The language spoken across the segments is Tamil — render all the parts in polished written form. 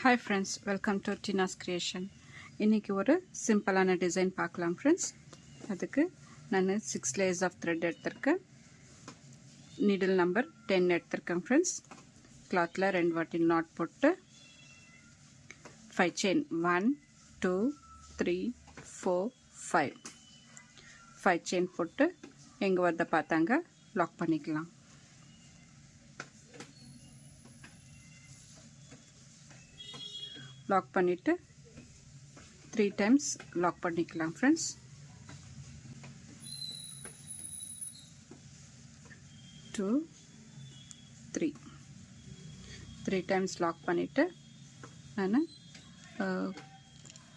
Hi friends, welcome to Tina's Creation. இன்னைக்கு ஒரு சிம்பிளான டிசைன் பார்க்கலாம் ஃப்ரெண்ட்ஸ். அதுக்கு நான் 6 layers of thread எடுத்திருக்கேன். நீடில் நம்பர் 10 எடுத்திருக்கேன் ஃப்ரெண்ட்ஸ். கிளாத்தில் 2 வாட்டி நாட் போட்டு 5 chain 1 2 3 4 5 chain போட்டு எங்கே வரத பார்த்தாங்க லாக் பண்ணிக்கலாம். லாக் பண்ணிவிட்டு 3 times லாக் பண்ணிக்கலாம் ஃப்ரெண்ட்ஸ். 2 3 times லாக் பண்ணிவிட்டு நான்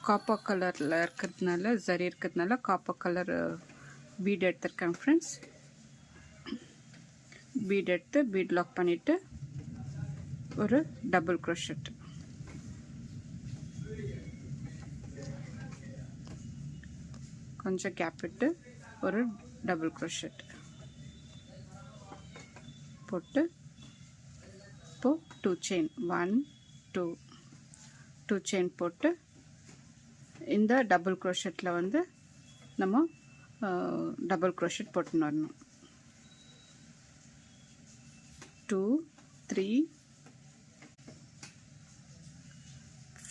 காப்பர் கலரில் இருக்கிறதுனால சரி இருக்கிறதுனால காப்பர் கலர் பீட் எடுத்திருக்கேன் ஃப்ரெண்ட்ஸ். பீட் எடுத்து பீட் லாக் பண்ணிவிட்டு ஒரு டபுள் crochet கொஞ்சம் கேப் விட்டு ஒரு டபுள் crochet போட்டு இப்போ 2 chain 1 2 chain போட்டு இந்த டபுள் crochetல வந்து நம்ம டபுள் crochet போட்டுன்னு வரணும். 2 3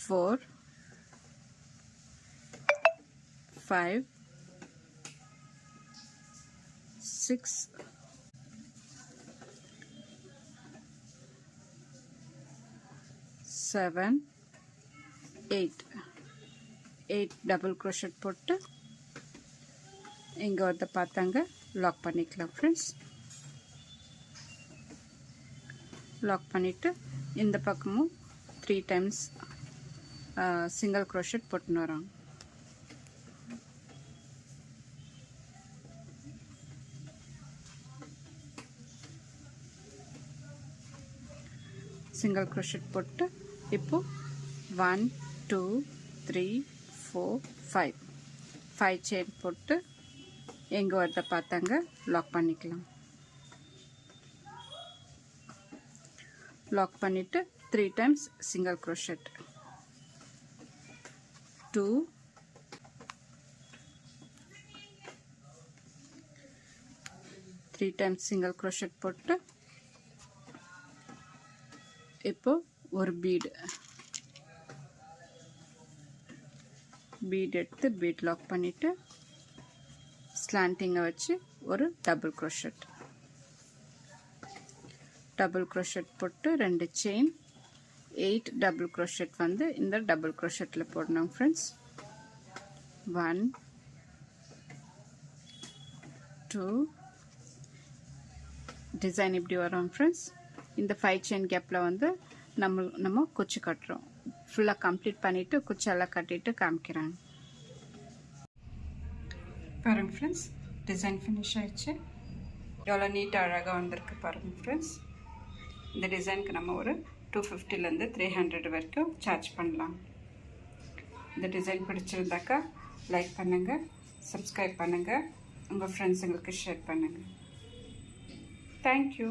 4 5 6 7 8 டபுள் crochet போட்டு இங்கே வந்து பார்த்தாங்க லாக் பண்ணிக்கலாம் ஃப்ரெண்ட்ஸ். லாக் பண்ணிவிட்டு இந்த பக்கமும் 3 times சிங்கிள் crochet போட்டுன்னு வரோம். சிங்கிள் crochet போட்டு இப்போ 1 2 3 4 5 chain போட்டு எங்கே வரத பார்த்தாங்க லாக் பண்ணிக்கலாம். லாக் பண்ணிவிட்டு 3 times single crochet 2 3 times single crochet போட்டு இப்போ ஒரு பீட் எடுத்து பீட் லாக் பண்ணிவிட்டு ஸ்லாண்டிங்கை வச்சு ஒரு டபுள் crochet போட்டு 2 chain 8 டபுள் crochet வந்து இந்த டபுள் crochetல போடணும் ஃப்ரெண்ட்ஸ். 1 2 டிசைன் இப்படி வரும் ஃப்ரெண்ட்ஸ். இந்த 5 chain கேப்பில் வந்து நம்ம குச்சி கட்டுறோம். ஃபுல்லாக கம்ப்ளீட் பண்ணிவிட்டு குச்செல்லாம் கட்டிட்டு காமிக்கிறேன் பாருங்கள் ஃப்ரெண்ட்ஸ். டிசைன் ஃபினிஷ் ஆயிடுச்சு. எவ்வளோ நீட்டாக அழகாக வந்திருக்கு பாருங்கள் ஃப்ரெண்ட்ஸ். இந்த டிசைனுக்கு நம்ம ஒரு 250லேருந்து 300 வரைக்கும் சார்ஜ் பண்ணலாம். இந்த டிசைன் பிடிச்சிருந்தாக்கா லைக் பண்ணுங்கள், சப்ஸ்கிரைப் பண்ணுங்கள், உங்கள் ஃப்ரெண்ட்ஸுங்களுக்கு ஷேர் பண்ணுங்கள். தேங்க்யூ.